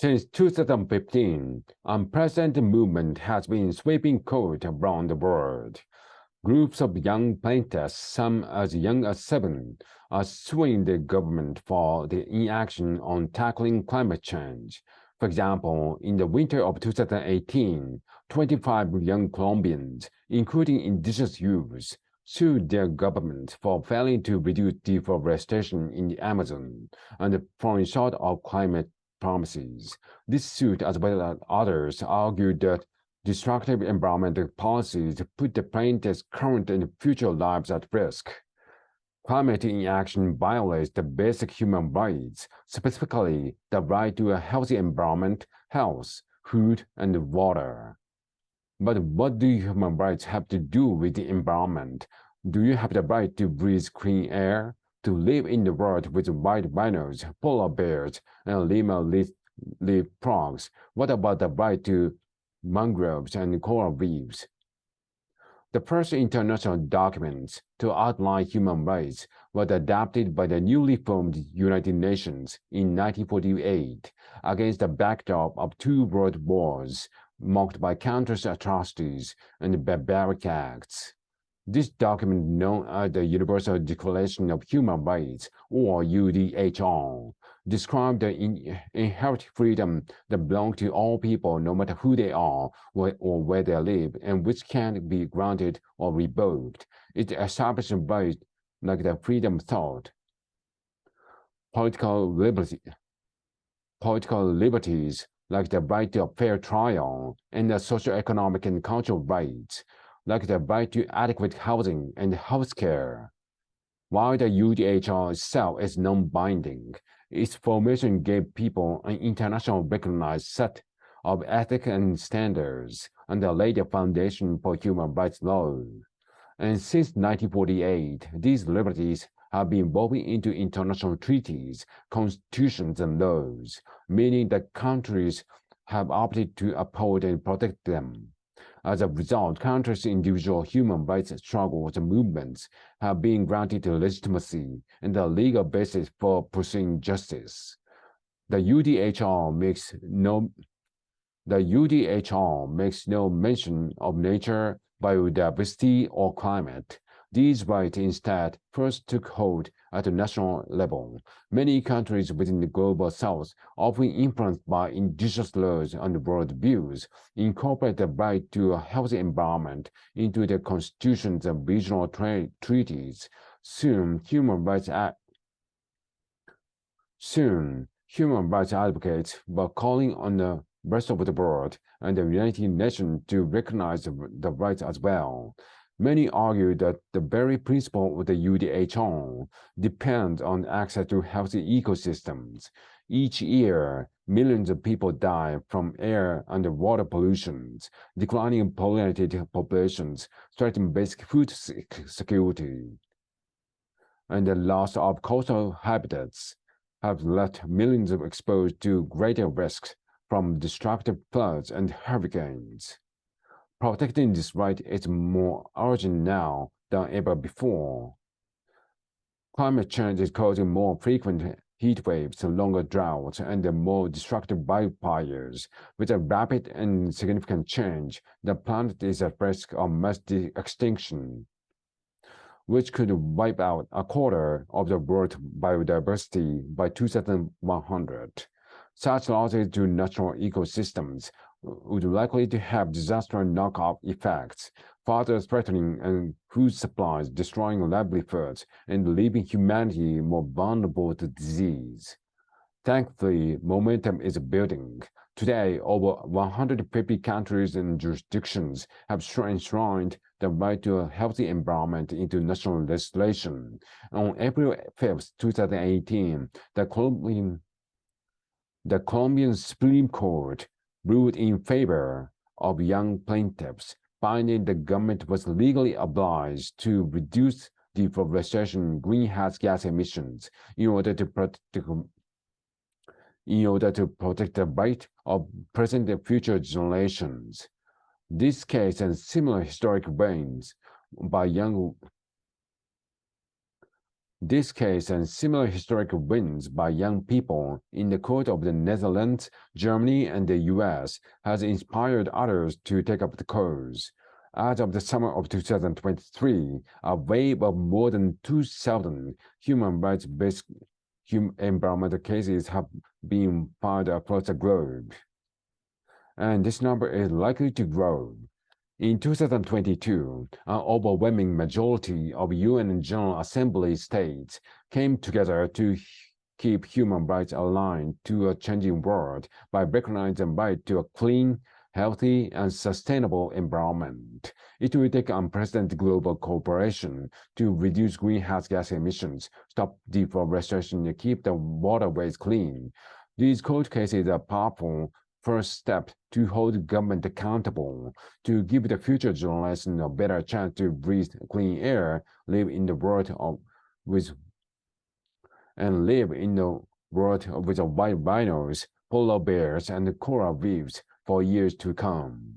Since 2015, unprecedented movement has been sweeping court around the world. Groups of young plaintiffs, some as young as 7, are suing the government for the inaction on tackling climate change. For example, in the winter of 2018, 25 young Colombians, including indigenous youths, sued their government for failing to reduce deforestation in the Amazon and falling short of climate promises. This suit, as well as others, argued that destructive environmental policies put the plaintiffs' current and future lives at risk. Climate inaction violates the basic human rights, specifically the right to a healthy environment, health, food, and water. But what do human rights have to do with the environment? Do you have the right to breathe clean air, to live in the world with white rhinos, polar bears, and lima leaf frogs? What about the right to mangroves and coral reefs? The first international documents to outline human rights was adopted by the newly formed United Nations in 1948 against the backdrop of two world wars marked by countless atrocities and barbaric acts. This document, known as the Universal Declaration of Human Rights, or UDHR, describes the inherent freedom that belongs to all people, no matter who they are or where they live, and which can be granted or revoked. It establishes rights like the freedom of thought, political liberties like the right to a fair trial, and the socioeconomic and cultural rights, like the right to adequate housing and health care. While the UDHR itself is non-binding, its formation gave people an international recognized set of ethics and standards and laid the foundation for human rights law. And since 1948, these liberties have been woven into international treaties, constitutions, and laws, meaning that countries have opted to uphold and protect them. As a result, countless individual human rights struggles and movements have been granted legitimacy and the legal basis for pursuing justice. The UDHR makes no mention of nature, biodiversity, or climate. These rights instead first took hold at the national level. Many countries within the global south, often influenced by indigenous laws and worldviews, incorporate the right to a healthy environment into their constitutions and regional treaties. Soon, human rights advocates were calling on the rest of the world and the United Nations to recognize the rights as well. Many argue that the very principle of the UDHR depends on access to healthy ecosystems. Each year, millions of people die from air and water pollutions, declining pollinated populations threaten basic food security, and the loss of coastal habitats have left millions exposed to greater risks from destructive floods and hurricanes. Protecting this right is more urgent now than ever before. Climate change is causing more frequent heat waves, longer droughts, and more destructive wildfires. With a rapid and significant change, the planet is at risk of mass extinction, which could wipe out a quarter of the world's biodiversity by 2100. Such losses to natural ecosystems would likely to have disastrous knock-off effects, further threatening food supplies, destroying livelihoods, and leaving humanity more vulnerable to disease. Thankfully, momentum is building. Today, over 150 countries and jurisdictions have enshrined the right to a healthy environment into national legislation. On April 5, 2018, the Colombian Supreme Court ruled in favor of young plaintiffs, finding the government was legally obliged to reduce deforestation greenhouse gas emissions in order to protect the right of present and future generations. This case and similar historic reigns by young This case and similar historic wins by young people in the court of the Netherlands, Germany, and the US has inspired others to take up the cause. As of the summer of 2023, a wave of more than 2,000 human rights-based environmental cases have been filed across the globe. And this number is likely to grow. In 2022, an overwhelming majority of UN General Assembly states came together to keep human rights aligned to a changing world by recognizing the right to a clean, healthy, and sustainable environment. It will take unprecedented global cooperation to reduce greenhouse gas emissions, stop deforestation, and keep the waterways clean. These court cases are powerful first step to hold government accountable, to give the future generation a better chance to breathe clean air, live in the world with white rhinos, polar bears, and coral reefs for years to come.